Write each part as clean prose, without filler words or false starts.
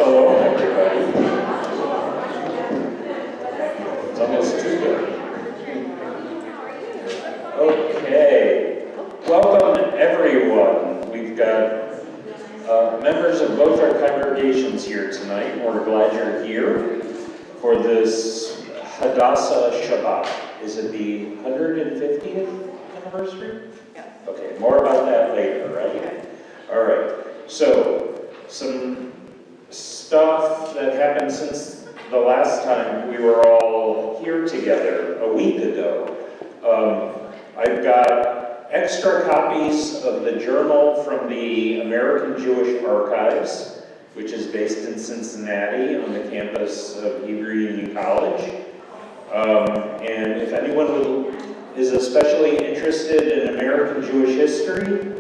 Shalom, everybody. It's almost Tuesday. Okay. Welcome, everyone. We've got members of both our congregations here tonight, and we're glad you're here for this Hadassah Shabbat. Is it the 150th anniversary? Yeah. Okay, more about that later, right? All right. So, some stuff that happened since the last time we were all here together a week ago. I've got extra copies of the journal from the American Jewish Archives, which is based in Cincinnati on the campus of Hebrew Union College. And if anyone is especially interested in American Jewish history,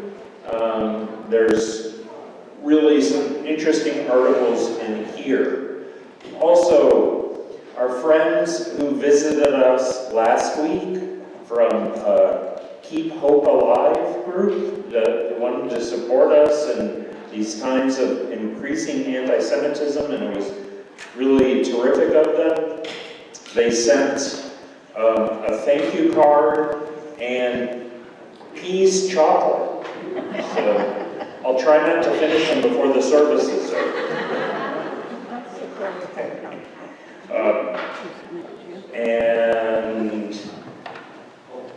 there's really some interesting articles in here. Also, our friends who visited us last week from Keep Hope Alive group that wanted to support us in these times of increasing anti-Semitism, and it was really terrific of them. They sent a thank you card and peas chocolate. So I'll try not to finish them before the service is over. And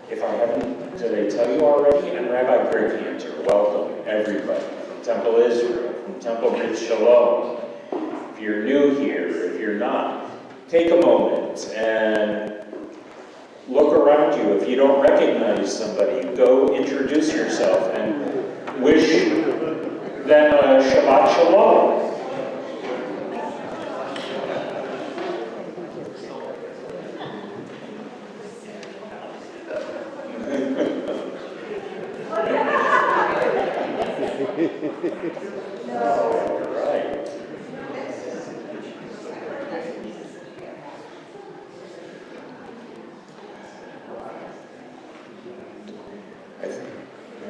if I haven't, did I tell you already? I'm Rabbi Greg Cantor. Welcome, everybody, from Temple Israel, from Temple Brit Sholom. If you're new here, if you're not, take a moment and look around you. If you don't recognize somebody, go introduce yourself and wish them a Shabbat Shalom. All right.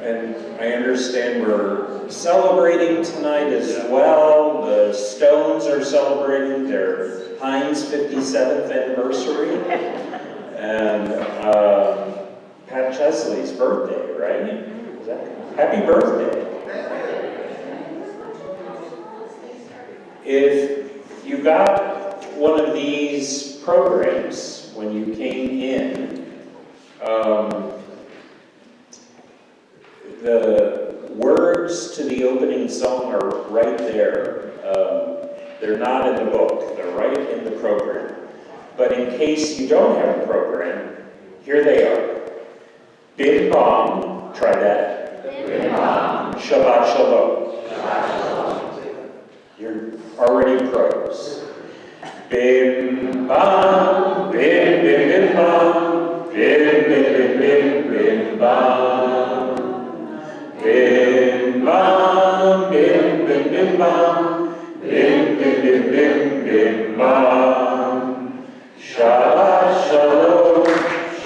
And I understand we're celebrating tonight as well. The Stones are celebrating their Heinz 57th anniversary. And Pat Chesley's birthday, right? Is that happy birthday? If you got one of these programs when you came in, the words to the opening song are right there. They're not in the book, they're right in the program. But in case you don't have a program, here they are. Bim Bam, try that. Bim Bam. Shabbat Shalom. Shabbat Shalom. You're already pros. Bim Bam, Bim Bim Bim Bam, Bim Bim Bim Bim Bim Bam. Bim Bam, Bim Bim Bim Bam, Bim Bim Bim Bim Bim Bam. Shabbat Shalom,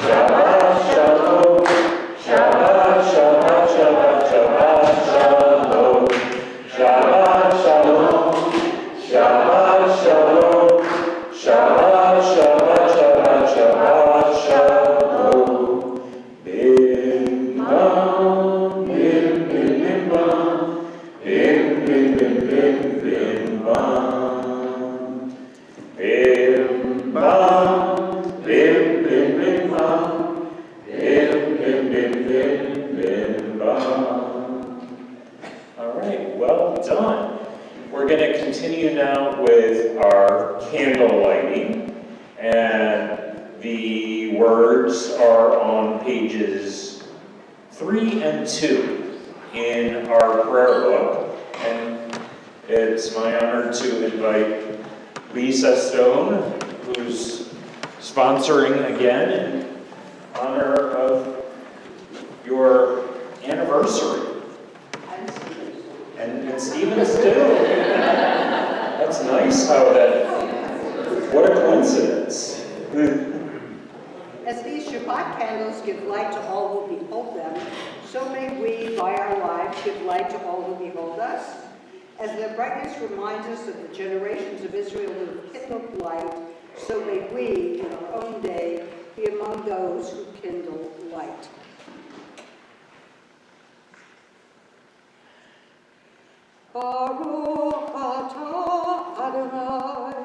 Shabbat Shalom, Shabbat Shabbat Shabbat Shabbat Shalom, Shabbat Shalom, Shabbat Shalom, Shabbat Shabbat Shabbat Shabbat Shalom. Bim Bam, Bim Bim Bim Bam, Bim Bim Bim Bim Bim Bam. Bim Bam, Bim Bim Bim Bam, Bim Bim Bim Bim Bim Bam. All right, well done. We're going to continue now with our candle lighting, and the words are on pages 3 and 2 in our prayer book, and it's my honor to invite Lisa Stone, who's sponsoring again in honor of your anniversary. And Stephen's too. That's nice how that, what a coincidence. As these Shabbat candles give light to all who behold them, so may we, by our lives, give light to all who behold us. As their brightness reminds us of the generations of Israel who have kindled light, so may we, in our own day, be among those who kindle light. Baruch atah Adonai,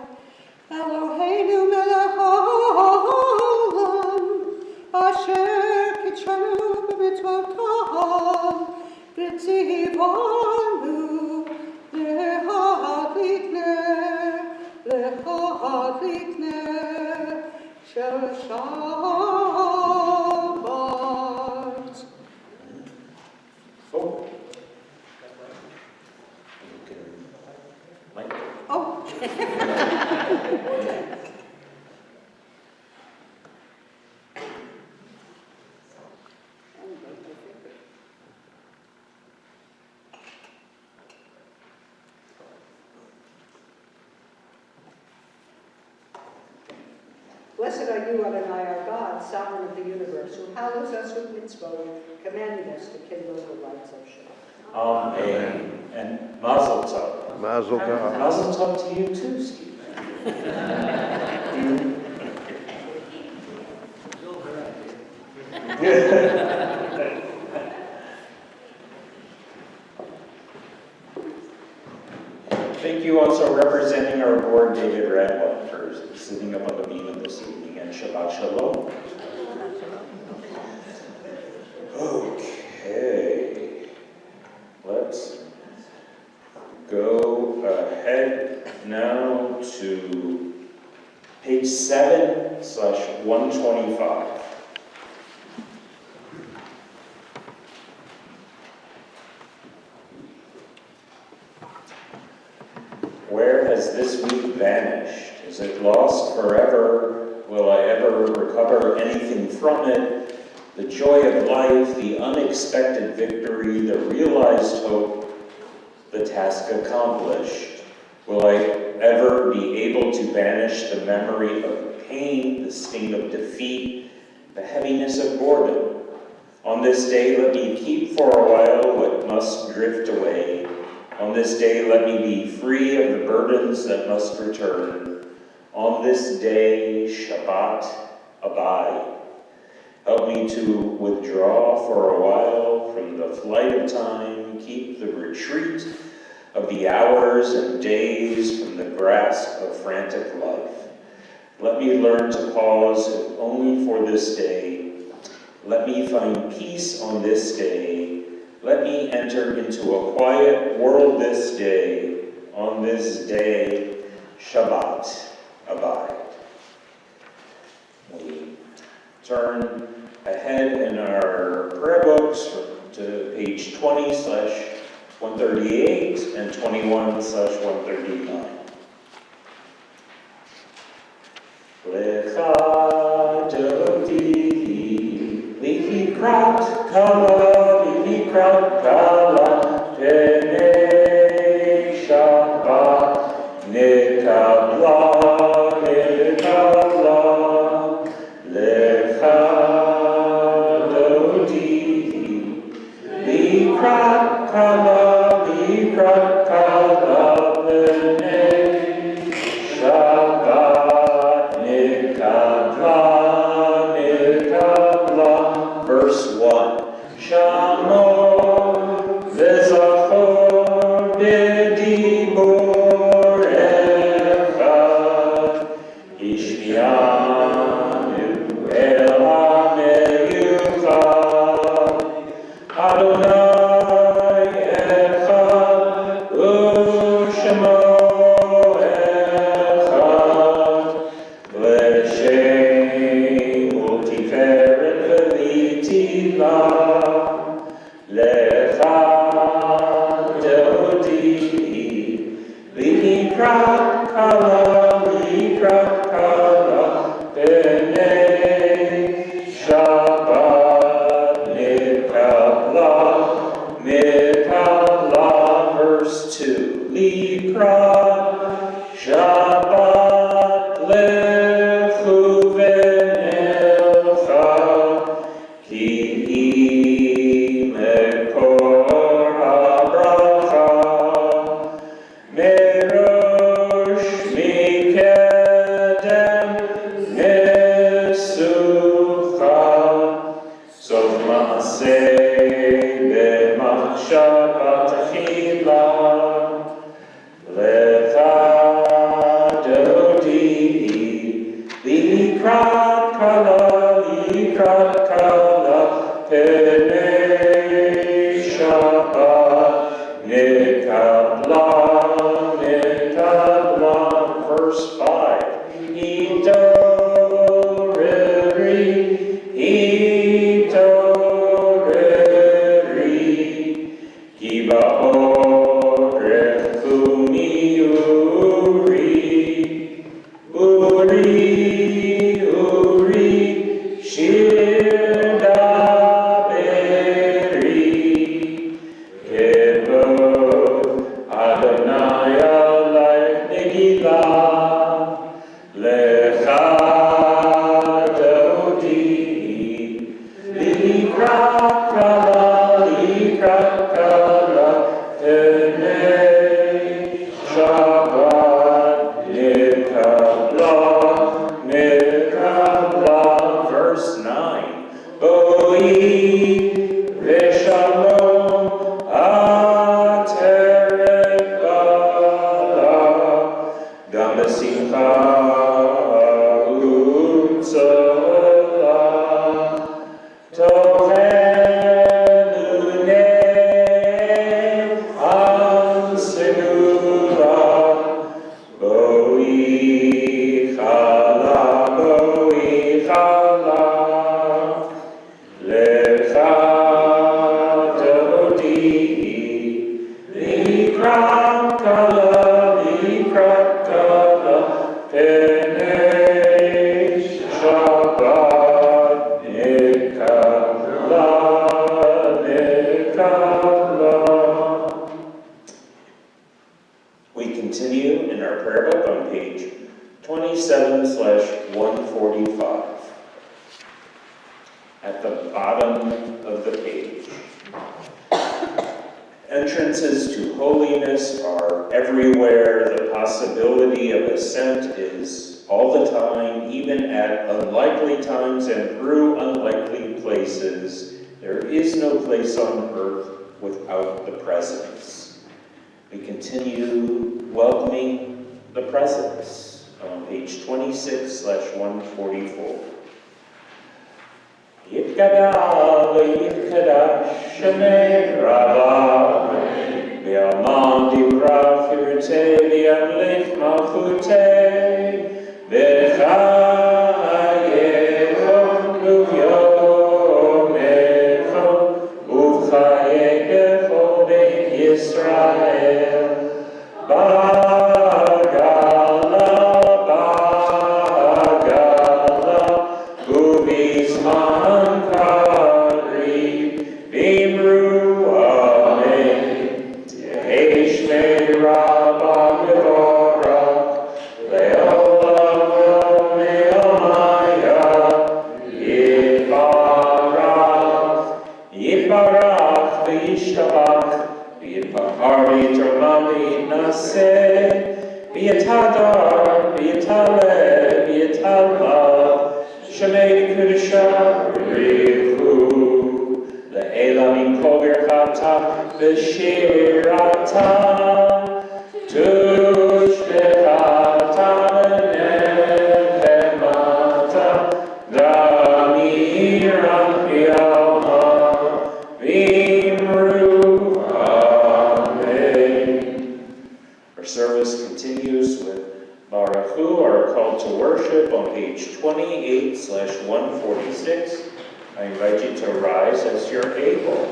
Eloheinu melech haolam, asher kitshanu b'mitzvotav, v'tzivanu lehadlikner shel Shabbat. Oh. Mike? Oh. Blessed are you, Adonai, our God, sovereign of the universe, who hallows us with mitzvot, commanding us to kindle the lights of Shabbat. Amen. And Mazel Tov. Mazel tov. Mazel Tov to you too, Steve. Thank you also representing our board, David Radwell, for sitting up on the beam this evening, and Shabbat Shalom. Okay, let's go ahead now to page 7/125. Where has this week vanished? Is it lost forever? Will I ever recover anything from it? The joy of life, the unexpected victory, the realized hope, the task accomplished. Will I ever be able to banish the memory of pain, the sting of defeat, the heaviness of boredom? On this day, let me keep for a while what must drift away. On this day, let me be free of the burdens that must return. On this day, Shabbat, abide. Help me to withdraw for a while from the flight of time, keep the retreat of the hours and days from the grasp of frantic life. Let me learn to pause, if only for this day. Let me find peace on this day. Let me enter into a quiet world this day. On this day, Shabbat, abide. We turn ahead in our prayer books to page 20/138 and 21/139. Lecha dodi likrat kala Penei Shabbat Nikabla Lecha Dodi Likrat Kala Penei Shabbat Nikabla Verse 1. Shalom, v'zachor b'dibor echad, ishmianu el ha'meyuchad, Adonai echad, u'shemo echad, v'shem u'tiferet v'litila. Lecha dodi likrat kala Penei Shabbat Nikabla. Verse 2. Likrat Shabbat lechu v'nelcha ki kala penei Shabbat nikabla. Verse 5. Verse 9. We continue in our prayer book on page 27/145. At the bottom of the page. Entrances to holiness are everywhere. The possibility of ascent is all the time, even at unlikely times and through unlikely places. There is no place on earth without the presence. We continue welcoming the presence on page 26/144. Yitkada v'yitkada shemei rabba v'yamam dibra firtei v'yamlech malchutei v'chayecho uvyomecho uvchayecho beit Yisrael bagala ubizman kadri bimru amen Yeishmei rabba mevorach le'olam me'omaya yibarach v'yishtabach v'yitpahar v'yitramam v'yitnaseh v'yitadar v'yitaleh v'yitalmah Shemei Kudusha Rihu Le'ela Mikol Birchata V'shirata Tushbechata Nehemata Damiram Yalma Vimru Amen. Our service continues with Baruch Hu, our call to worship on page 28/146. I invite you to rise as you're able.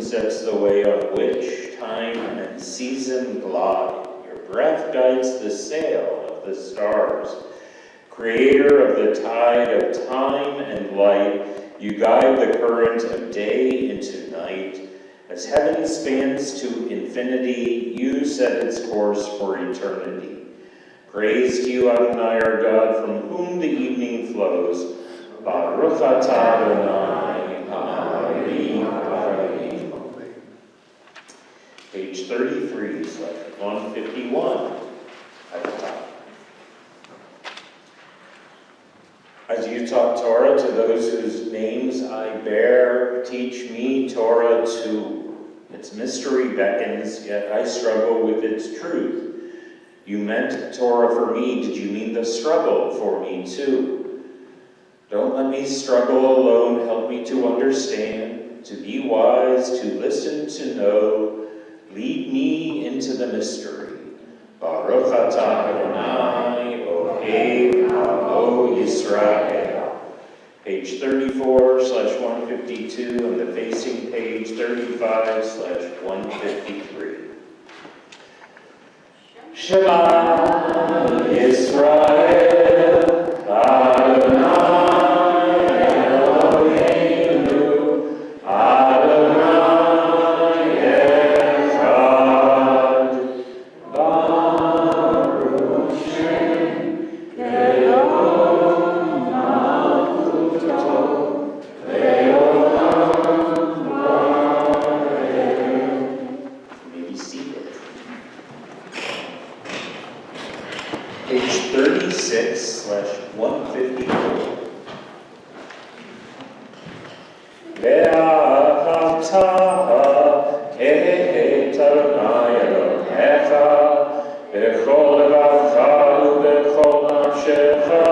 sets the way on which time and season glide. Your breath guides the sail of the stars. Creator of the tide of time and light, you guide the current of day into night. As heaven spans to infinity, you set its course for eternity. Praise to you, Adonai, our God, from whom the evening flows. Baruch atah Adonai, Ha'arim Ha'arim. Page 33/151 at the top. As you taught Torah to those whose names I bear, teach me Torah too. Its mystery beckons, yet I struggle with its truth. You meant Torah for me, did you mean the struggle for me too? Don't let me struggle alone, help me to understand, to be wise, to listen, to know. Lead me into the mystery. Baruch atah Adonai, Ohev Ha'o Yisrael. Page 34/152 and the facing page 35/153. Shema Yisrael, Adonai Eloheinu, Adonai Echad. Baruch Shem Le'olam Malchuto, Le'olam Va'ed. You may be seated. Page 36/154. Ve'ahavta et Adonai Elohecha b'chol levacha u'b'chol nafshecha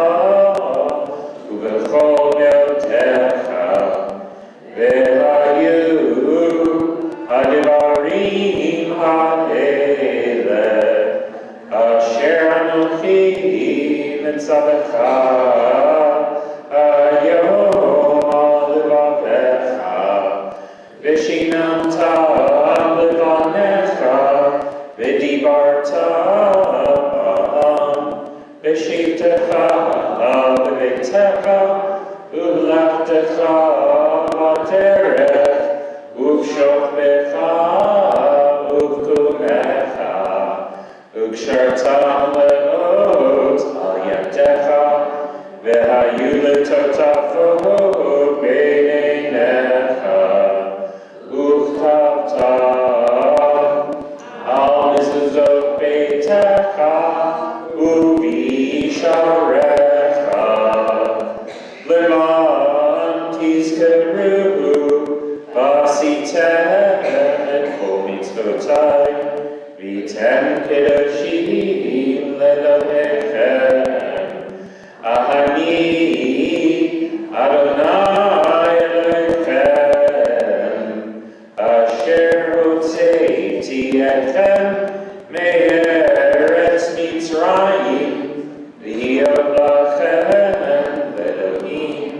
u'b'chol me'otecha ve'hayu hadivarim ha'eleh asher anochi mitzavecha hayom al levavecha v'shinamta levanecha v'dibarta v'shivtecha b'beitecha u'lachtecha b'derech u'v'shokbecha u'v'kumecha Ukshartam le'ot al yadecha ve'hayu letotafot b'neinecha uchtavtam al mezuzot beitecha u'visharecha leman tizkeru basitem kol mitzvotai V'tem kedoshim le'Elokechem, Ahani Adonai Elohechem, Asher hotzeiti etchem me'eretz Mitzrayim, v'hiyot lachem le'Elohim,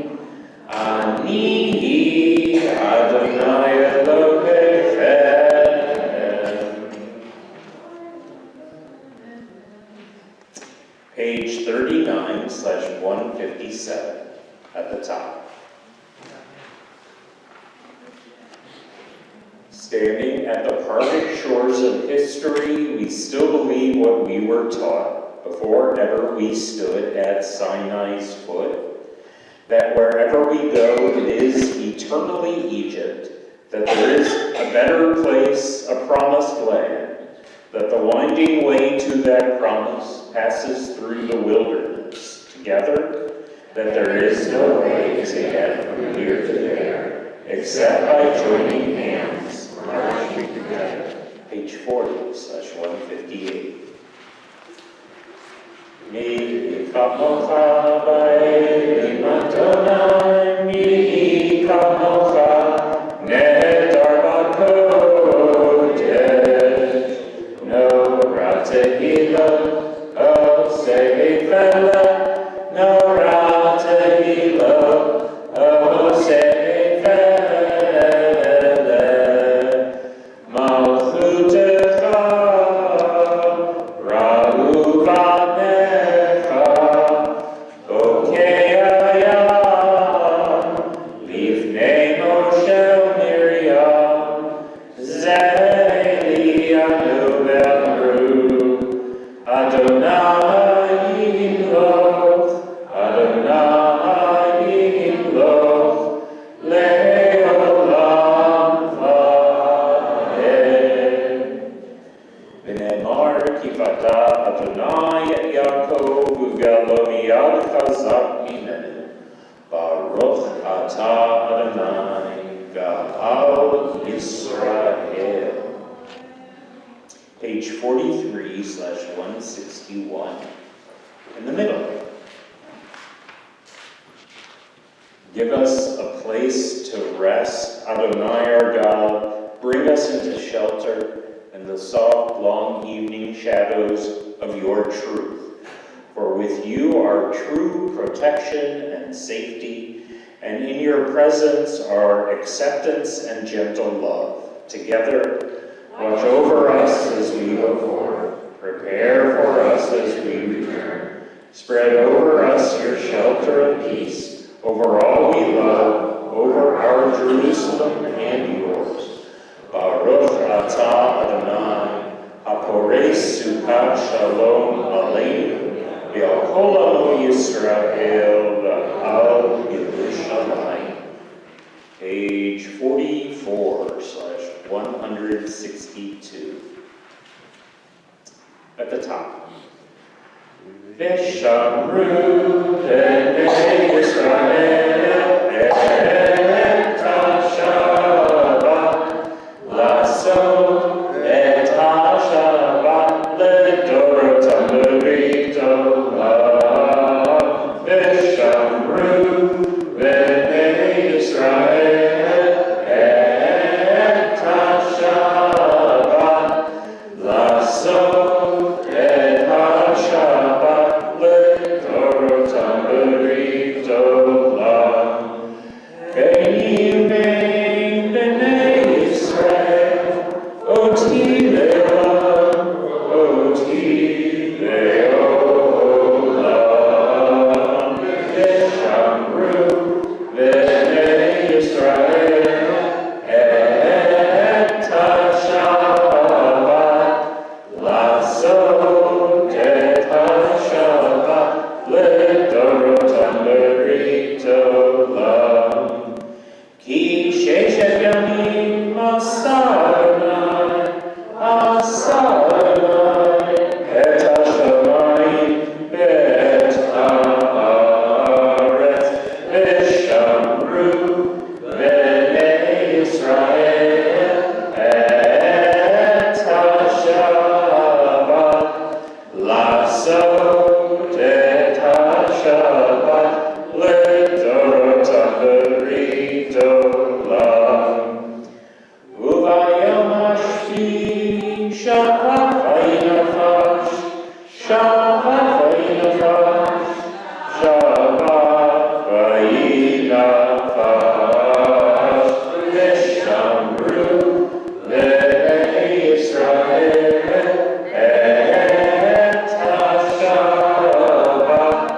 Ani Adonai Elohechem. Page 39/157 at the top. Standing at the parted shores of history, we still believe what we were taught before ever we stood at Sinai's foot, that wherever we go it is eternally Egypt, that there is a better place, a promised land, that the winding way to that promise passes through the wilderness. Together, that there is no way to get from here to there, except by joining hands, marching together. Page 40/158. Mi kamocha ba'elim Adonai, mi kamocha nedar b'kodesh. No ratahila, oh seifela, no ratahila, oh seifela. Zeli Adonai Adonai Yimloch, Adonai Yimloch, Le'olam va'ed. V'ne'emar kivata Adonai et Yaakov u'galo miyad chazak mimenu. Baruch atah Adonai Ga'al Yisrael. Page 43/161, in the middle. Give us a place to rest, Adonai our God. Bring us into shelter in the soft, long evening shadows of your truth. For with you are true protection and safety, and in your presence are acceptance and gentle love. Together, watch over us as we go forward. Prepare for us as we return. Spread over us your shelter of peace, over all we love, over our Jerusalem and yours. Baruch atah Adonai, haporei sukat shalom aleinu, v'al kol amo Yisrael v'al Yerushalayim. Page 44/162. At the top. Veshamru b'nei Yisrael et ha-Shabbat la'asot et ha-Shabbat le'dorotam le'ridolam. Veshamru b'nei Yisrael et ha-Shabbat la'asot et ha-Shabbat le'dorotam le'ridolam. Ve'im b'nei Yisrael oti le'olam, oti le'olam. Veshamru b'nei Yisrael et ha-Shabbat la'asot et ha-Shabbat le'dorotam le'ridolam. Ki sheshet yamim asa'anai et ha-shamayim ve'et ha'aretz. Veshamru b'nei Yisrael et ha-Shabbat la'asot et ha-Shabbat le'dorotam le'ridolam. Uvayom hashvi Shabbat vayinafash, Shabbat vayinafash, Shabbat vayinafash. Veshamru b'nei Yisrael et ha-Shabbat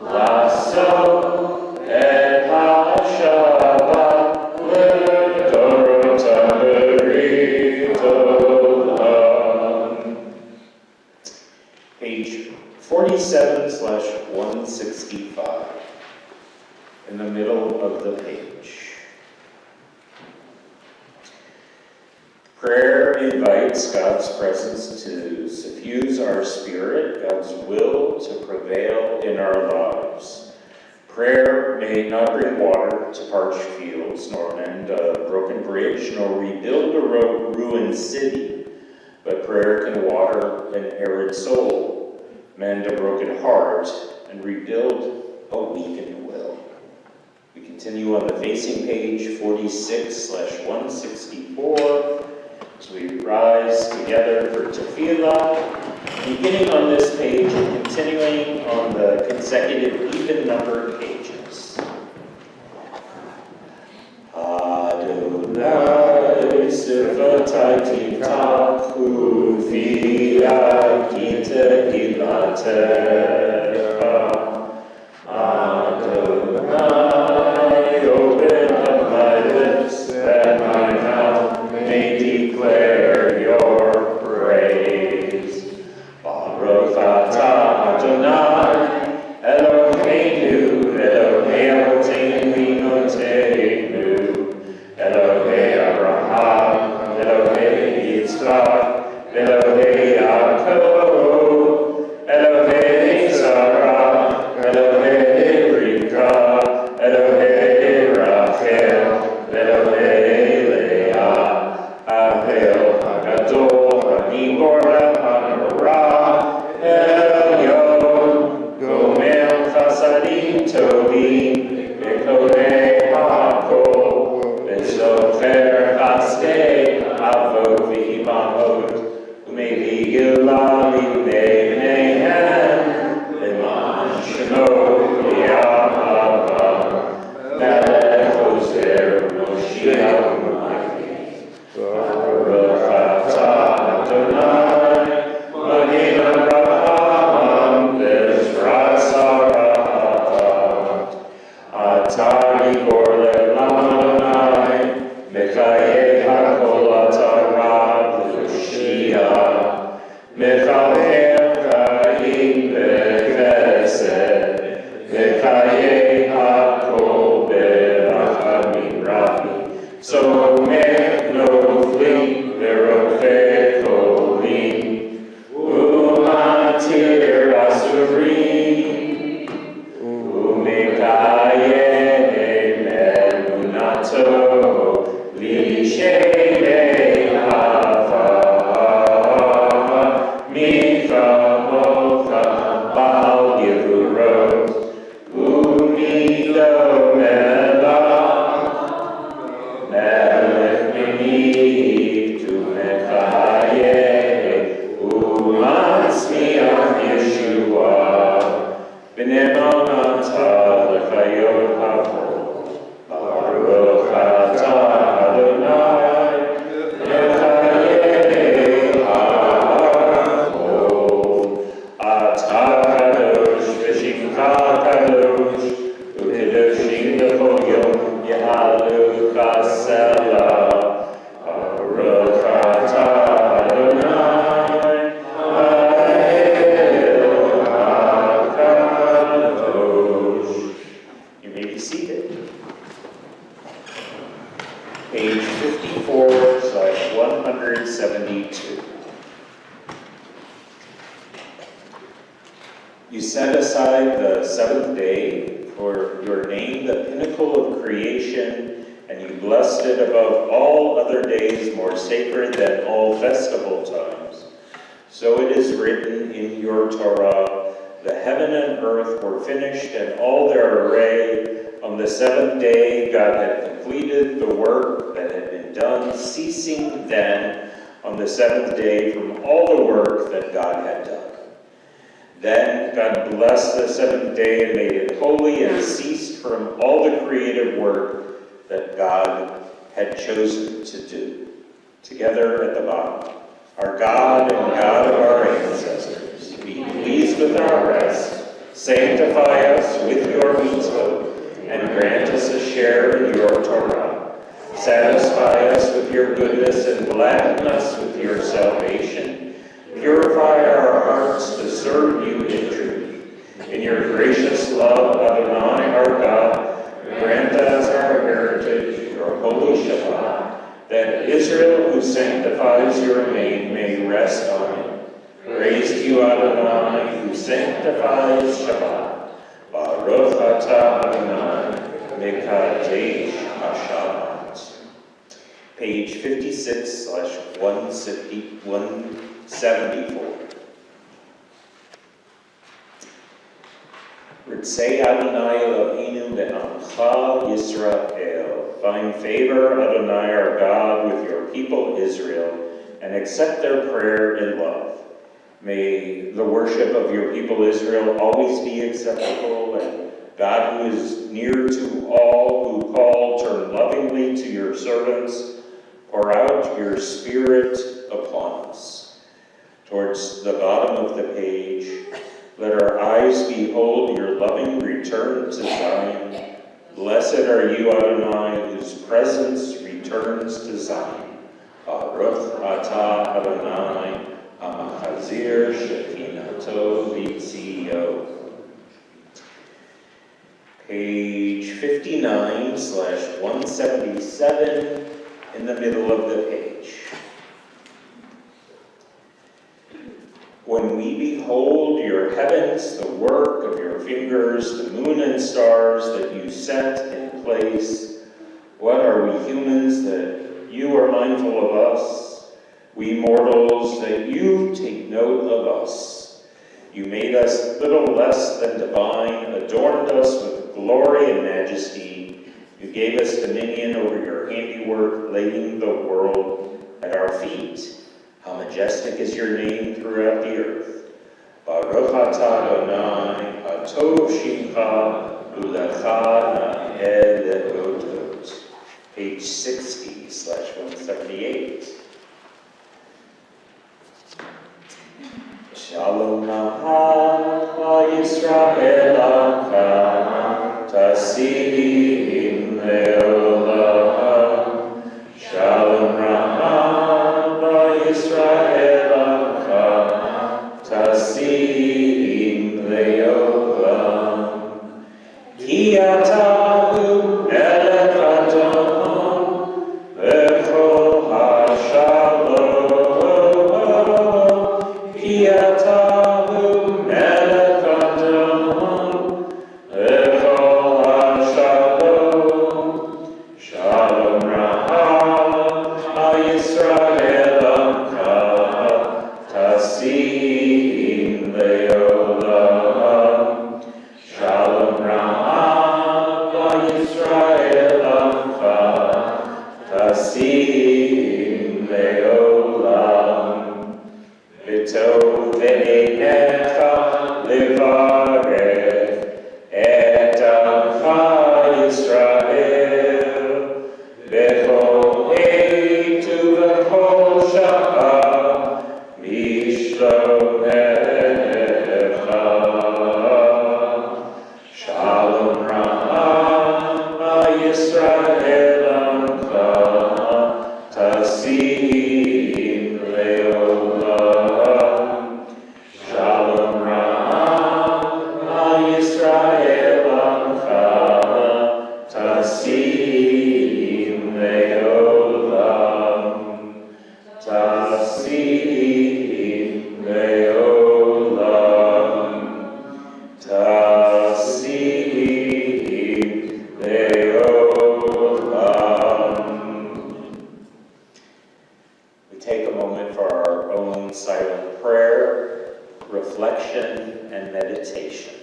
la'asot et ha-Shabbat le'dorotam le'ridolam. Page 47/165, in the middle of the page. Prayer invites God's presence to suffuse our spirit, God's will to prevail in our lives. Prayer may not bring water to parched fields, nor mend a broken bridge, nor rebuild a ruined city, but prayer can water an arid soul, mend a broken heart, and rebuild a weakened will. We continue on the facing page 46/164 as we rise together for tefillah, beginning on this page and continuing on the consecutive even-numbered pages. Adonai sivatai titachu v'yagita ilatecha. Adonai, open up my lips that my mouth may declare Elohei Yaakov, Elohei Sarah, Elohei Rivka, Elohei Rachel, Elohei Leah, Ahel Hagadol, Hagibor HaNorah, Elyon, Gomel Chasadim Tovim, Bekodei HaKol, Bezocher Chasdei, Avot V'Imahot, Umevi Gilal Livnei Bneihem, Leman Shemo Yahava, Melech Ozer Moshiach Umayim, Baruch Atah Adonai, Magid Abraham, Bezrat Sarah, Atah Gibor Le'olam Adonai, Mechayeh HaKol Atarad L'Yoshia, Mechayeh Chaim B'Chesed, Mechayeh HaKol B'Rachamim Rafi, Somech Noflim V'Rofeh Kolim, Umatir Asurim, Umekayeh Emunato, L'Shelei Hava, Micha Mocha Bal Yevurot, Umido Melech, Melech Meniv Tu Mechayeh, Umatzmiach Yeshua, B'ne'emonata L'chayot HaKol, Baruch Atah Adonai, Mechayeh HaKol, Atah Kadosh V'Shimcha Kadosh, U'kedoshim L'chol Yom Yehalucha Selah, Baruch Atah Adonai, Ha'el HaKadosh. You may be seated. Page 54/172. You set aside the seventh day for your name, the pinnacle of creation, and you blessed it above all other days, more sacred than all festival times. So it is written in your Torah, the heaven and earth were finished and all their array. On the seventh day, God had completed the work that had been done, ceasing then on the seventh day from all the work that God had done. Then God blessed the seventh day and made it holy and ceased from all the creative work that God had chosen to do. Together at the bottom, our God and God of our ancestors, be pleased with our rest, sanctify us with your mitzvot, and grant us a share in your Torah. Satisfy us with your goodness and gladden us with your salvation. Purify our hearts to serve you in truth. In your gracious love, Adonai, our God, grant us our heritage, your holy Shabbat, that Israel, who sanctifies your name, may rest on it. Praise to you, Adonai, who sanctifies Shabbat. Baruch atah Adonai, mekadesh HaShabbat. Page 56/174. Say Adonai Eloheinu le'amcha Yisrael. Find favor, Adonai our God, with your people Israel, and accept their prayer in love. May the worship of your people Israel always be acceptable, and God, who is near to all who call, turn lovingly to your servants. Pour out your Spirit upon us. Towards the bottom of the page, let our eyes behold your loving return to Zion. Blessed are you, Adonai, whose presence returns to Zion. Baruch atah Adonai, Amachazir Shekinato V'Tzio. Page 59/177 in the middle of the page. we behold your heavens, the work of your fingers, the moon and stars that you set in place. What are we humans that you are mindful of us? We mortals that you take note of us. You made us little less than divine, adorned us with glory and majesty. You gave us dominion over your handiwork, laying the world at our feet. How majestic is your name throughout the earth. Baruch atah Adonai, atov shimcha, ulecha na'eh le'odot. Page 60/178. Shalom Naha Yisrael Amcha Tasim Leolam. Shalom Naha Yisrael Amcha Tasim Leolam. Ki atahu melech Adon v'chol hashalom. Ki atahu melech Adon v'chol hashalom. Shalom Raha Yisrael Amcha Tasim Leolam. Shalom Raha Yisrael Amcha Tasim Leolam. V'tov ve'enecha levarech et amcha Yisrael b'chol עת ובכל שעה משלומך. Shalom Raha Yisrael Amcha Tasim Leolam. Shalom Raha Yisrael Amcha Tasim Leolam. Tasim Leolam. Tasim Leolam. We take a moment for our own silent prayer, reflection, and meditation.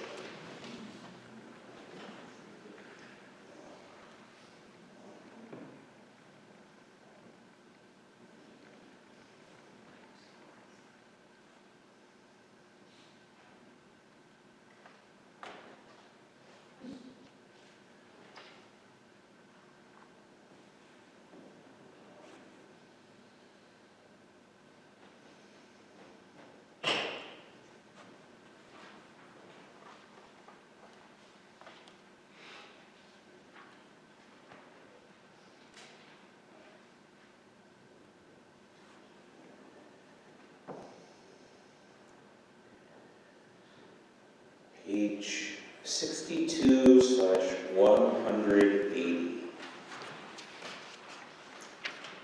Page 62/180.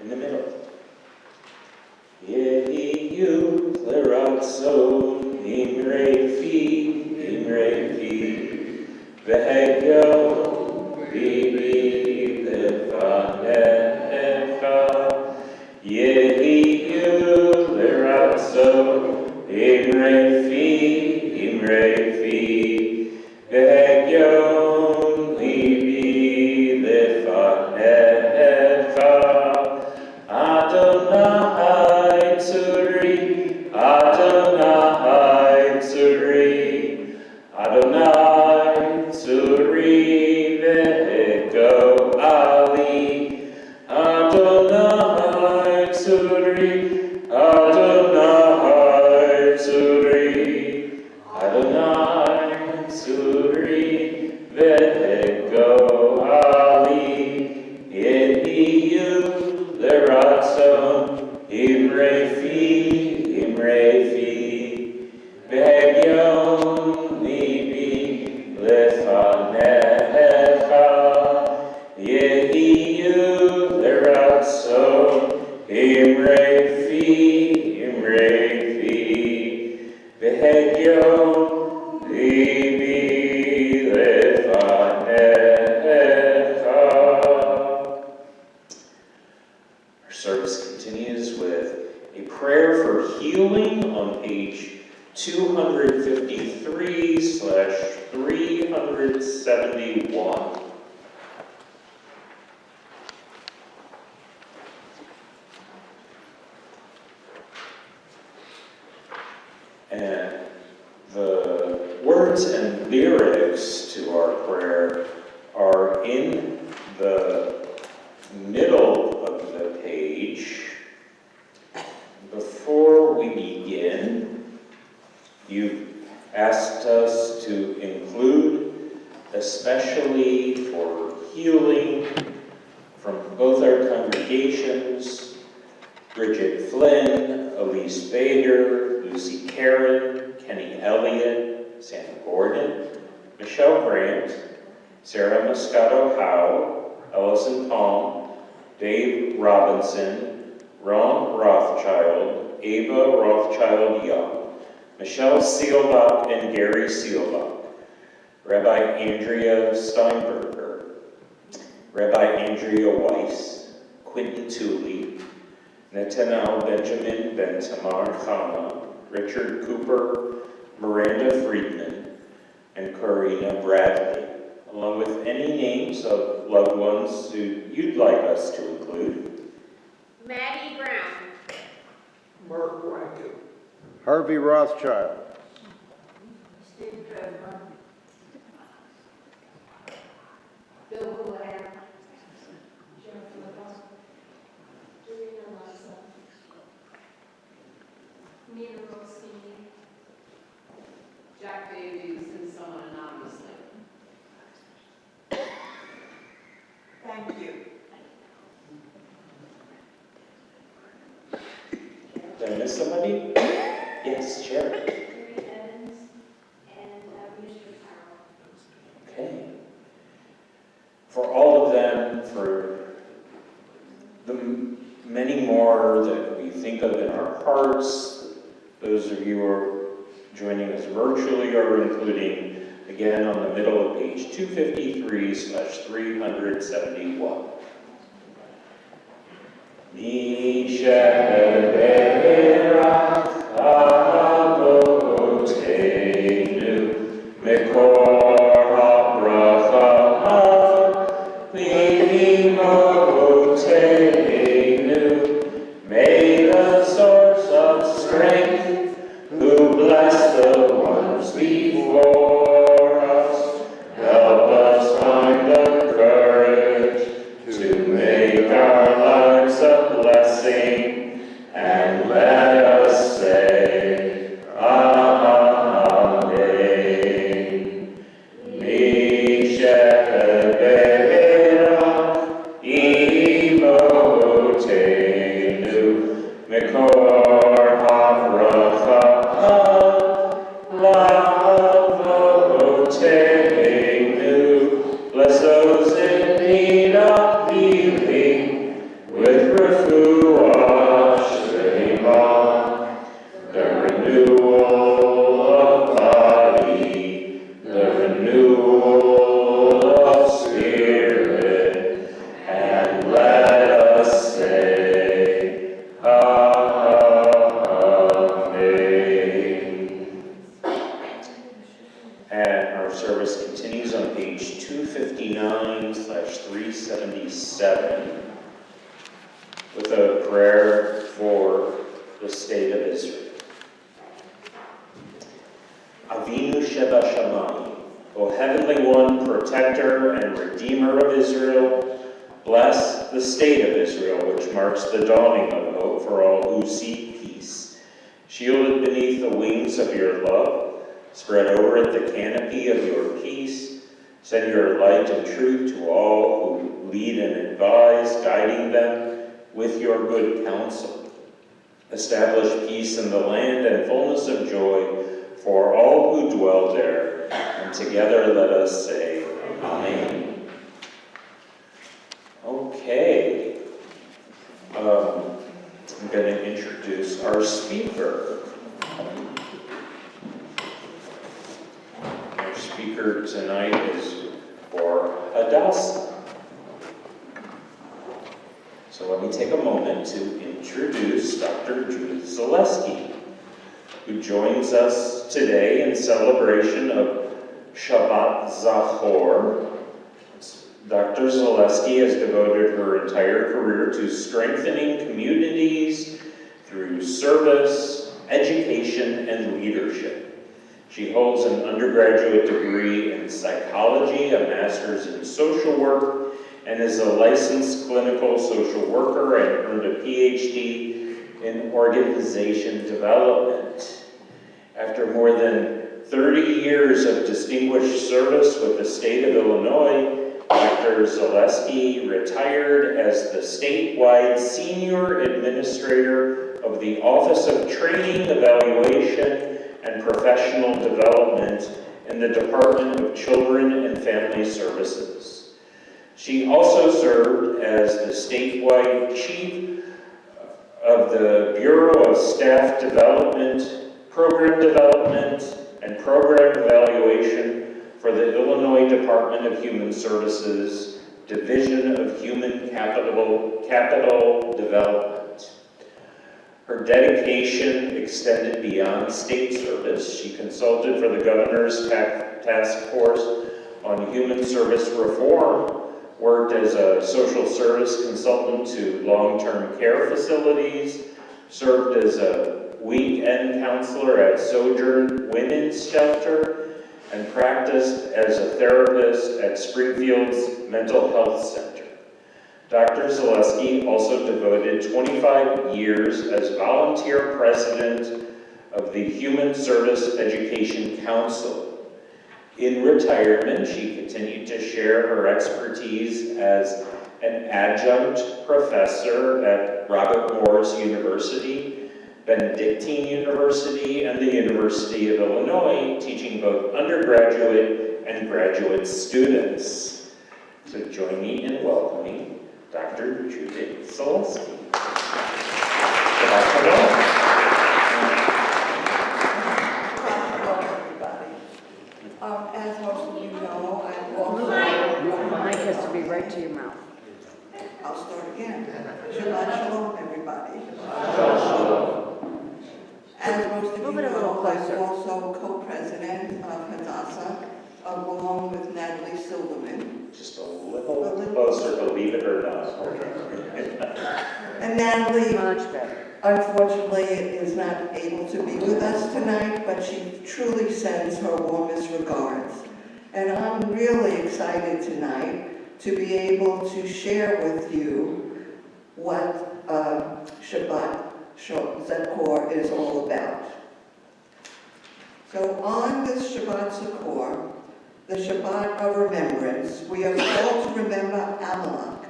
In the middle. Yehiyu l'ratzon imrei fi v'hegyo libi lefanecha. Yehiyu l'ratzon imrei fi v'hegyon libi lefanecha. Adonai tzuri, Adonai tzuri, Adonai tzuri v'hego ali. Adonai tzuri, Adonai tzuri, Adonai tzuri v'hego ali. Yehiyu l'ratzon imrei fi v'hegyon libi lefanecha. Yehiyu l'ratzon imrei fi Hegion libi lefanecha. Our service continues with a prayer for healing on page 253/371. And the words and lyrics to our prayer are in the middle of the page. Before we begin, you've asked us to include, especially for healing from both our congregations, Bridget Flynn, Elise Bader, Lucy Karen, Kenny Elliott, Sam Gordon, Michelle Grant, Sarah Moscato Howe, Ellison Palm, Dave Robinson, Ron Rothschild, Ava Rothschild Young, Michelle Seelbach and Gary Seelbach, Rabbi Andrea Steinberger, Rabbi Andrea Weiss, Quentin Tooley, Netanel Benjamin Ben Tamar Chana, Richard Cooper, Miranda Friedman, and Corina Bradley, along with any names of loved ones who you'd like us to include. Maddie Brown. Mark Wacko. Harvey Rothschild. Steve Cooper. Bill Blair. Jeff Little. Dorina Lassa. Nina Rossini. Jack Davies, and someone anonymously. Thank you. Did I miss somebody? Yes, Sharon. Mary Evans and Mr. Carroll. Okay. For all of them, for the many more that we think of in our hearts, those of you who are joining us virtually are including, again, on the middle of page 253/371. Misheberach Avotenu Mekor HaBracha Livimotenu. May the source of strength, who bless the ones before us, help us find the courage to make our lives a blessing, and let us say, Amen. Misheberach Imotenu Mekor HaBracha Lavotenu. Bless those in need of healing with refuah shlema, the renewal of body, the renewal of spirit, and let us say, Amen. And our service continues on page 259/377 with a prayer for the state of Israel. Avinu Sheba Shamayim, O Heavenly One, Protector and Redeemer of Israel, bless the state of Israel, which marks the dawning of hope for all who seek peace. Shielded beneath the wings of your love, spread over it the canopy of your peace. Send your light and truth to all who lead and advise, guiding them with your good counsel. Establish peace in the land and fullness of joy for all who dwell there. And together let us say, Amen. Okay. I'm going to introduce our speaker. speaker tonight is for Hadassah. So let me take a moment to introduce Dr. Judith Zaleski, who joins us today in celebration of Shabbat Zachor. Dr. Zaleski has devoted her entire career to strengthening communities through service, education, and leadership. She holds an undergraduate degree in psychology, a master's in social work, and is a licensed clinical social worker and earned a PhD in organization development. After more than 30 years of distinguished service with the state of Illinois, Dr. Zaleski retired as the statewide Senior Administrator of the Office of Training, Evaluation, and Professional Development in the Department of Children and Family Services. She also served as the statewide Chief of the Bureau of Staff Development, Program Development, and Program Evaluation for the Illinois Department of Human Services, Division of Human Capital Development. Her dedication extended beyond state service. She consulted for the Governor's Task Force on Human Service Reform, worked as a social service consultant to long-term care facilities, served as a weekend counselor at Sojourn Women's Shelter, and practiced as a therapist at Springfield's Mental Health Center. Dr. Zaleski also devoted 25 years as volunteer president of the Human Service Education Council. In retirement, she continued to share her expertise as an adjunct professor at Robert Morris University, Benedictine University, and the University of Illinois, teaching both undergraduate and graduate students. So join me in welcoming Dr. Judith Zaleski. As most of you know, I'm also... The mic has to be right to your mouth. I'll start again. Shabbat Shalom, everybody. As most of you Move it a little know, I'm closer. also co-president of Hadassah, along with Natalie Silverman. Just a little closer, believe it or not. And Natalie, Much better. unfortunately, is not able to be with us tonight, but she truly sends her warmest regards. And I'm really excited tonight to be able to share with you what Shabbat Zachor is all about. So on this Shabbat Zachor, the Shabbat of Remembrance, we are called to remember Amalek,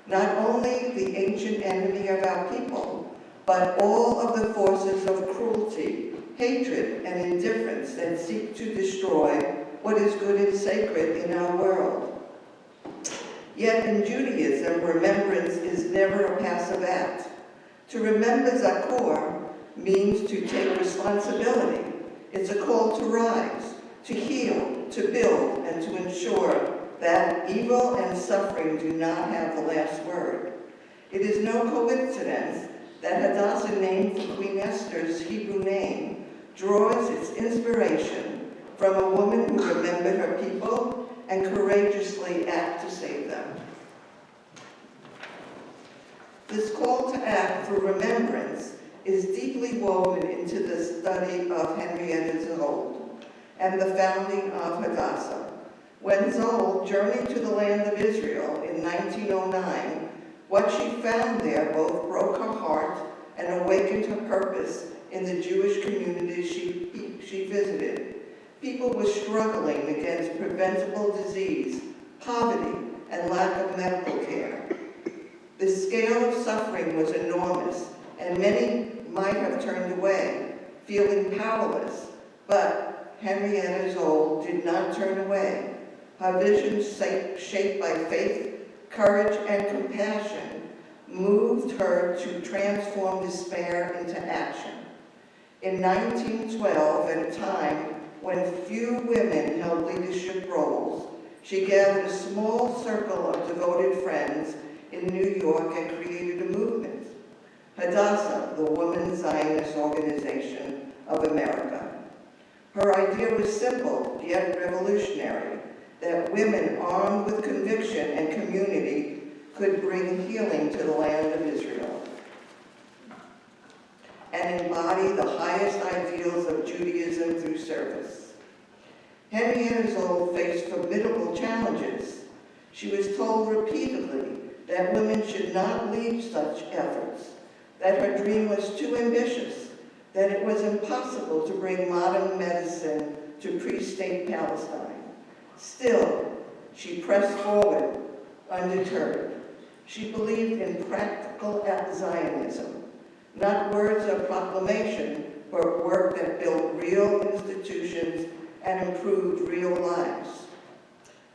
not only the ancient enemy of our people, but all of the forces of cruelty, hatred, and indifference that seek to destroy what is good and sacred in our world. Yet in Judaism, remembrance is never a passive act. To remember Zachor means to take responsibility. It's a call to rise, to heal, to build, and to ensure that evil and suffering do not have the last word. It is no coincidence that Hadassah, named for Queen Esther's Hebrew name, draws its inspiration from a woman who remembered her people and courageously acted to save them. This call to act for remembrance is deeply woven into the study of Henrietta Zold and the founding of Hadassah. When Zold journeyed to the land of Israel in 1909, what she found there both broke her heart and awakened her purpose in the Jewish communities she visited. People were struggling against preventable disease, poverty, and lack of medical care. The scale of suffering was enormous, and many might have turned away, feeling powerless, but Henrietta Zold did not turn away. Her vision, shaped by faith, courage, and compassion, moved her to transform despair into action. In 1912, at a time when few women held leadership roles, she gathered a small circle of devoted friends in New York and created a movement, Hadassah, the Women's Zionist Organization of America. Her idea was simple, yet revolutionary, that women armed with conviction and community could bring healing to the land of Israel and embody the highest ideals of Judaism through service. Henrietta Zoll faced formidable challenges. She was told repeatedly that women should not lead such efforts, that her dream was too ambitious, that it was impossible to bring modern medicine to pre-state Palestine. Still, she pressed forward, undeterred. She believed in practical Zionism, not words of proclamation, but work that built real institutions and improved real lives.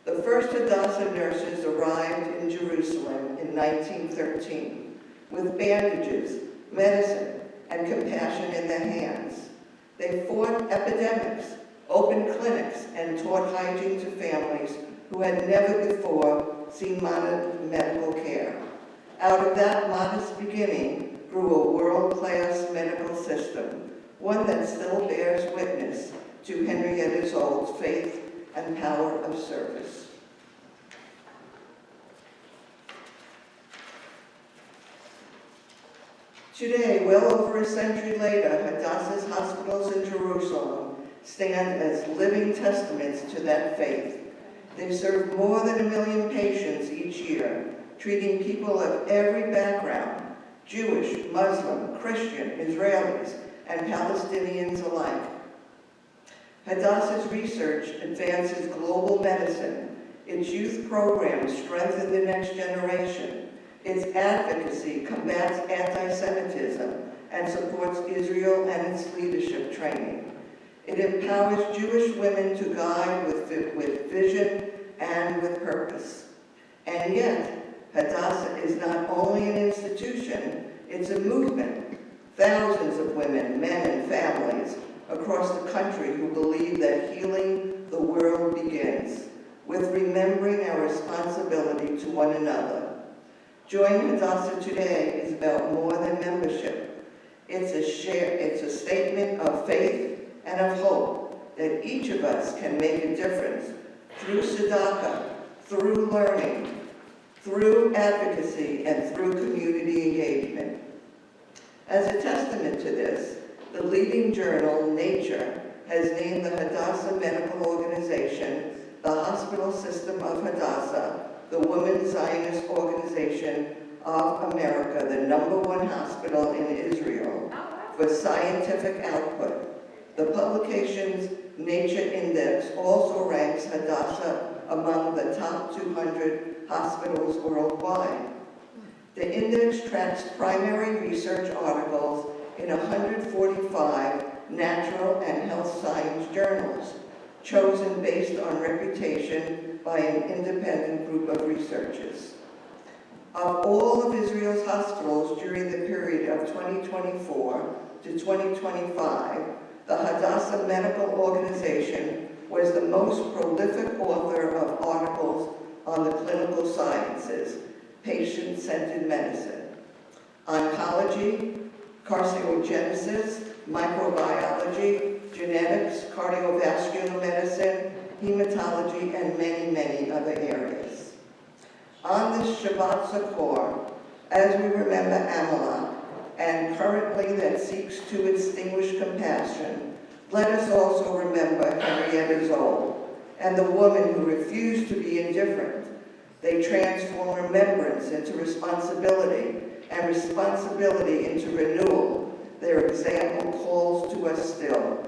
The first Hadassah nurses arrived in Jerusalem in 1913 with bandages, medicine, and compassion in their hands. They fought epidemics, opened clinics, and taught hygiene to families who had never before seen modern medical care. Out of that modest beginning grew a world-class medical system, one that still bears witness to Henrietta Zoll's faith and power of service. Today, well over a century later, Hadassah's hospitals in Jerusalem stand as living testaments to that faith. They serve more than 1 million patients each year, treating people of every background, Jewish, Muslim, Christian, Israelis, and Palestinians alike. Hadassah's research advances global medicine. Its youth programs strengthen the next generation. Its advocacy combats anti-Semitism and supports Israel and its leadership training. It empowers Jewish women to guide with vision and with purpose. And yet, Hadassah is not only an institution, it's a movement. Thousands of women, men, and families across the country who believe that healing the world begins with remembering our responsibility to one another. Join Hadassah today is about more than membership. It's a statement of faith and of hope that each of us can make a difference through tzedakah, through learning, through advocacy, and through community engagement. As a testament to this, the leading journal, Nature, has named the Hadassah Medical Organization, the hospital system of Hadassah, the Women's Zionist Organization of America, the #1 hospital in Israel for scientific output. The publication's Nature Index also ranks Hadassah among the top 200 hospitals worldwide. The index tracks primary research articles in 145 natural and health science journals, chosen based on reputation by an independent group of researchers. Of all of Israel's hospitals during the period of 2024 to 2025, the Hadassah Medical Organization was the most prolific author of articles on the clinical sciences, patient-centered medicine, oncology, carcinogenesis, microbiology, genetics, cardiovascular medicine, hematology, and many, many other areas. On this Shabbat Zakor, as we remember Amalek, and currently that seeks to extinguish compassion, let us also remember Henrietta Zoll and the woman who refused to be indifferent. They transform remembrance into responsibility and responsibility into renewal. Their example calls to us still.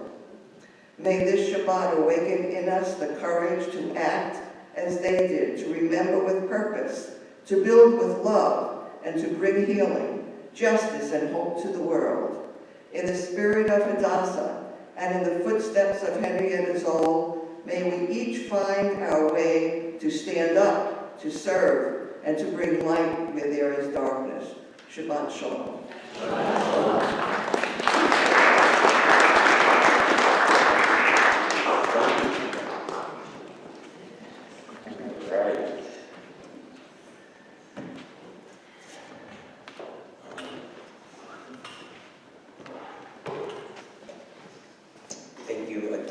May this Shabbat awaken in us the courage to act as they did, to remember with purpose, to build with love, and to bring healing, justice, and hope to the world. In the spirit of Hadassah and in the footsteps of Henrietta Zoll, may we each find our way to stand up, to serve, and to bring light where there is darkness. Shabbat Sholom. Shabbat Sholom.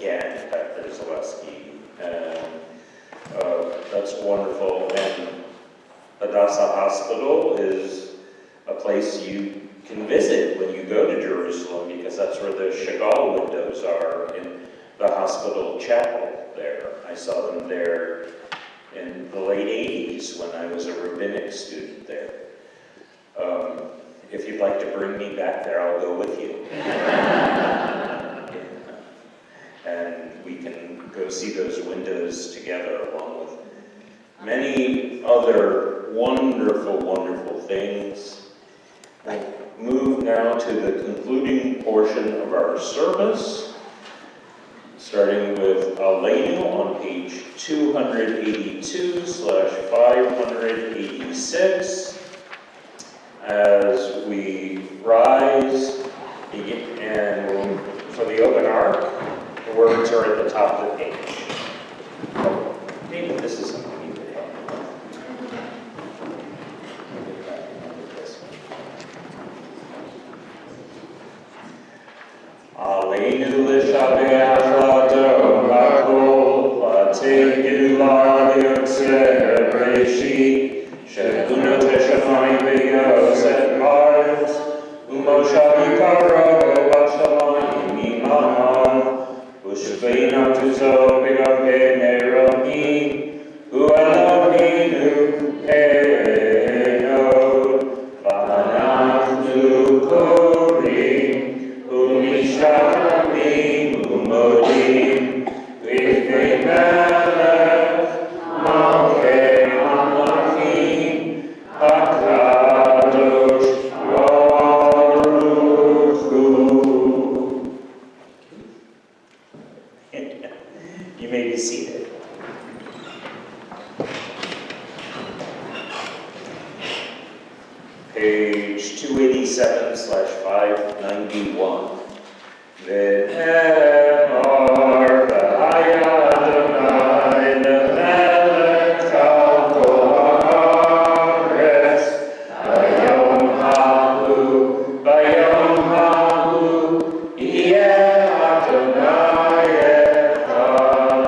again, Dr. Zaleski. And that's wonderful. And Hadassah Hospital is a place you can visit when you go to Jerusalem, because that's where the Chagall windows are in the hospital chapel there. I saw them there in the late 80s when I was a rabbinic student there. If you'd like to bring me back there, I'll go with you. And we can go see those windows together, along with many other wonderful, wonderful things. We'll move now to the concluding portion of our service, starting with Aleinu on page 282/586. As we rise, and for the open ark, the words are at the top of the page. Oh, maybe this is something you could help me with. Aleinu l'shabeach l'adon hakol, l'tegidu l'yotzeh b'reshit, shebunot hashamayim v'yosef haaretz, u'moshav yikaro b'shamayim imahan, u'shveina tuzo b'gavhei meromim, u'eloheinu echad, v'anachnu korim, u'mishtamim u'modim, v'ifnei melech malkei hamlachim, hakadosh baruch hu. You may be seated. Page 287/591. V'nemar v'haya Adonai lemelech al kol haaretz, bayom hahu, yeh Adonai echad,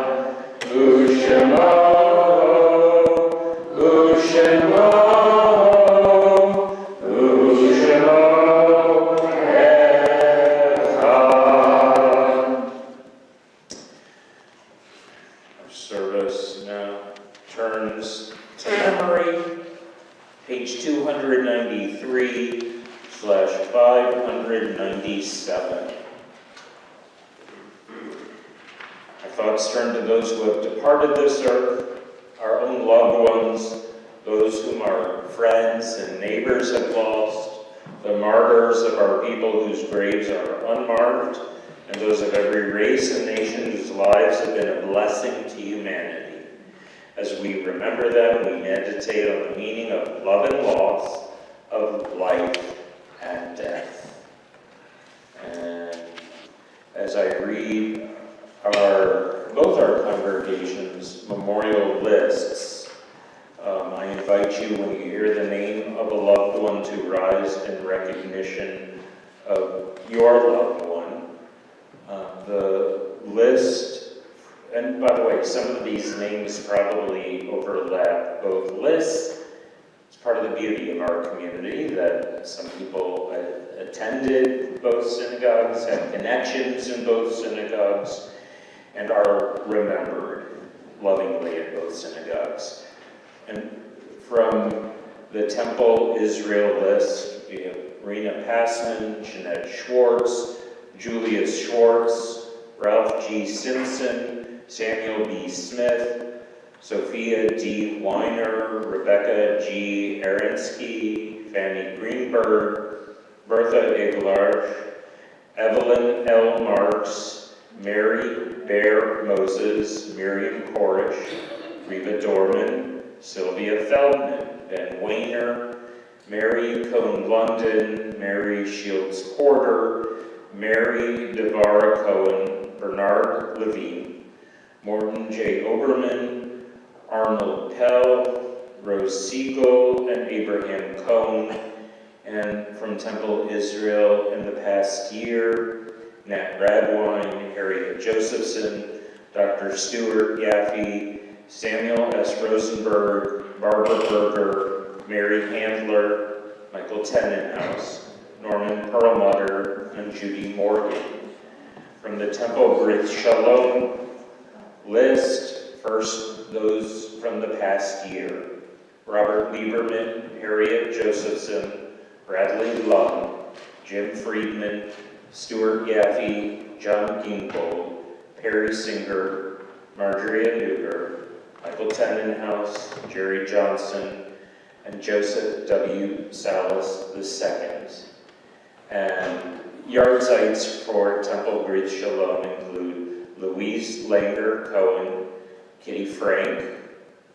u'shemo echad. Our service now turns to memory, page 293/597. Our thoughts turn to those who have departed this earth, our own loved ones, those whom our friends and neighbors have lost, the martyrs of our people whose graves are unmarked, and those of every race and nation whose lives have been a blessing to humanity. As we remember them, we meditate on the meaning of love and loss, of life and death. And as I read both our congregations' memorial lists, I invite you, when you hear the name of a loved one, to rise in recognition of your loved one. The list, and by the way, some of these names probably overlap both lists. It's part of the beauty of our community that some people attended both synagogues, have connections in both synagogues, and are remembered lovingly at both synagogues. And from the Temple Israel list, we have Rena Passman, Jeanette Schwartz, Julius Schwartz, Ralph G. Simpson, Samuel B. Smith, Sophia D. Weiner, Rebecca G. Arensky, Fanny Greenberg, Bertha Eglarch, Evelyn L. Marks, Mary Bear Moses, Miriam Korish, Reba Dorman, Sylvia Feldman, Ben Weiner, Mary Cohn London, Mary Shields Porter, Mary Devara Cohen, Bernard Levine, Morton J. Oberman, Arnold Pell, Rose Siegel, and Abraham Cohn. And from Temple Israel in the past year, Nat Radwine, Harriet Josephson, Dr. Stuart Yaffe, Samuel S. Rosenberg, Barbara Berger, Mary Handler, Michael Tenenhouse, Norman Perlmutter, and Judy Morgan. From the Temple B'rith Shalom list, first those from the past year. Robert Lieberman, Harriet Josephson, Bradley Lum, Jim Friedman, Stuart Yaffe, John Gingold, Perry Singer, Marjorie Anuger, Michael Tenenhouse, Jerry Johnson, and Joseph W. Salas II. And yard sites for Temple B'rith Shalom include Louise Langer Cohen, Kitty Frank,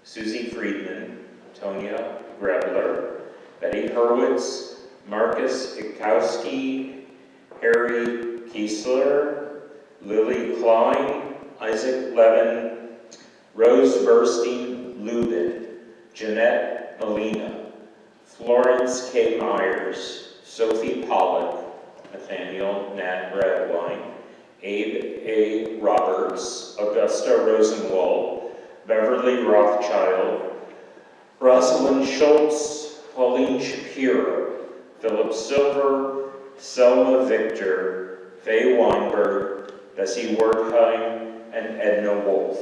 Susie Friedman, Tonya Grebler, Betty Hurwitz, Marcus Ikowski, Harry Kiesler, Lily Klein, Isaac Levin, Rose Burstein Lubin, Jeanette Molina, Florence K. Myers, Sophie Pollock, Nathaniel Nat Radwine, Abe A. Roberts, Augusta Rosenwald, Beverly Rothschild, Rosalind Schultz, Pauline Shapiro, Philip Silver, Selma Victor, Faye Weinberg, Bessie Wertheim, and Edna Wolf.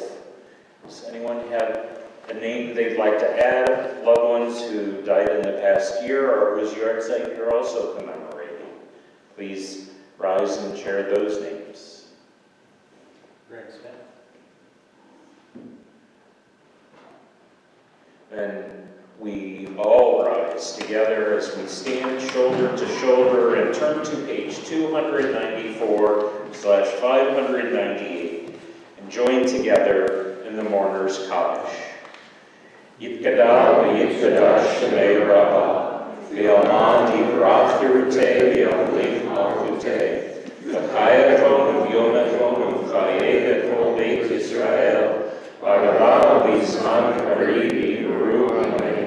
Does anyone have a name they'd like to add? Loved ones who died in the past year or whose yard site you're also commemorating? Please rise and share those names. Greg Smith. And we all rise together as we stand shoulder to shoulder and turn to page 294/598 and join together in the mourner's Kaddish. Yitkadah v'yitkadah shemei Rabbah, v'yalman yivrach yiruteh v'yamlich malchuteh, v'chaya v'onu v'yomeh v'chayeh v'kol beit Yisrael, v'agara v'yizman karibi v'ru amen.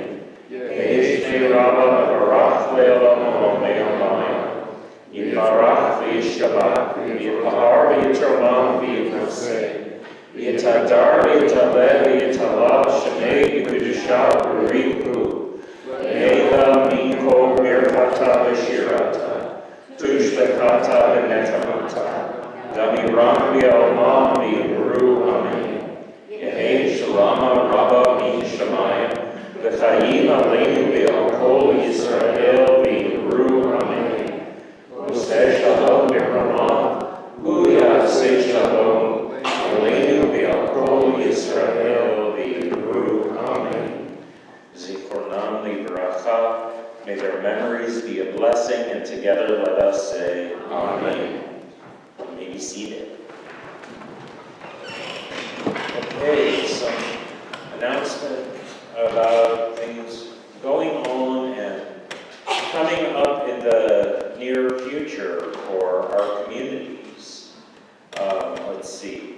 Yehi shmei Rabbah v'barach le'olam me'omayim. Yivarach v'yishtabach v'yitahar v'yitromam v'yitnoseh. Yitadar v'yitaleh v'yitalah shemei v'kedusha v'riku. Yeha minko birchata v'shirata. Tushbekata v'netamata. Damiram v'yalmam v'yibru amen. Yehi shalama rabba min shamayim. V'chayim aleinu v'yalkol Yisrael v'yibru amen. Oseh shalom v'ramah. Hu yaseh shalom. Aleinu v'yalkol Yisrael v'yibru amen. Zichronam livracha. May their memories be a blessing, and together let us say amen. You may be seated. Okay, some announcement about things going on and coming up in the near future for our communities. Let's see.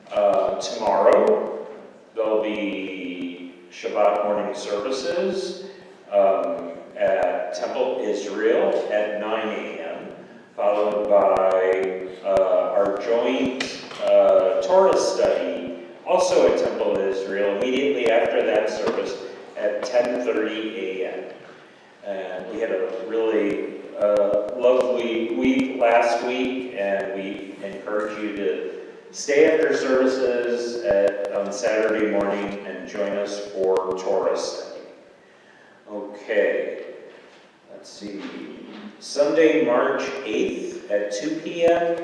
Tomorrow there'll be Shabbat morning services at Temple Israel at 9 a.m., followed by our joint Torah study, also at Temple Israel, immediately after that service at 10:30 a.m. And we had a really lovely week last week, and we encourage you to stay after services on Saturday morning and join us for Torah study. Okay, let's see. Sunday, March 8th at 2 p.m.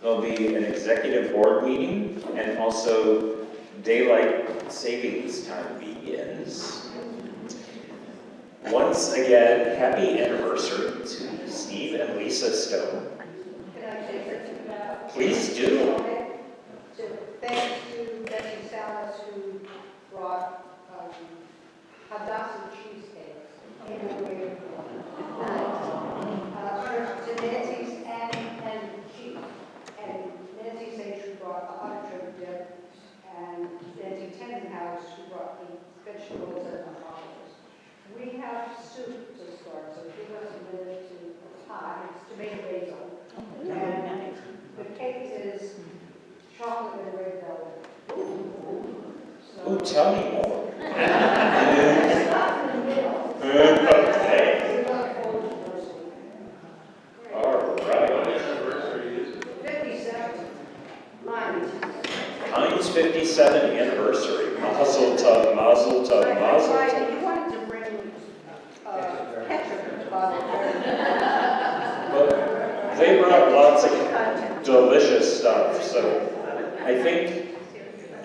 there'll be an executive board meeting, and also daylight savings time begins. Once again, happy anniversary to Steve and Lisa Stone. Please do. Thanks to Bessie Salas who brought Hadassah cheesecakes. To Nancy's and cheese. And Nancy said she brought a bunch of dip, and Nancy Tenenhouse who brought the vegetables and the olives. We have soup to start, so give us a minute to tie. It's tomato basil. tell me more. Stop in the middle. Okay, You're not old person. all right. 57. Mine. Heinz 57 anniversary. Mazel tov, mazel tov, mazel tov. You wanted to bring ketchup bottle. Well, they brought lots of Content. delicious stuff, so I think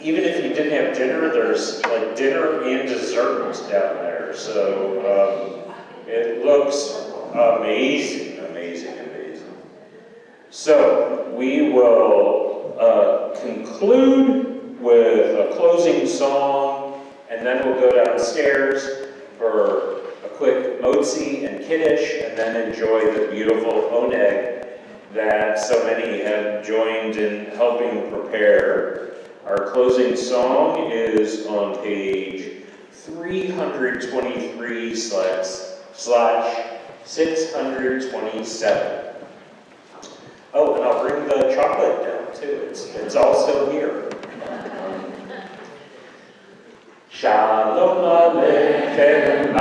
even if you didn't have dinner, there's like dinner and dessert down there. So it looks amazing, amazing, amazing. So we will conclude with a closing song, and then we'll go downstairs for a quick motzi and kiddush, and then enjoy the beautiful oneg that so many have joined in helping prepare. Our closing song is on page 323/627. Oh, and I'll bring the chocolate down too. It's also here. Shalom Aleichem.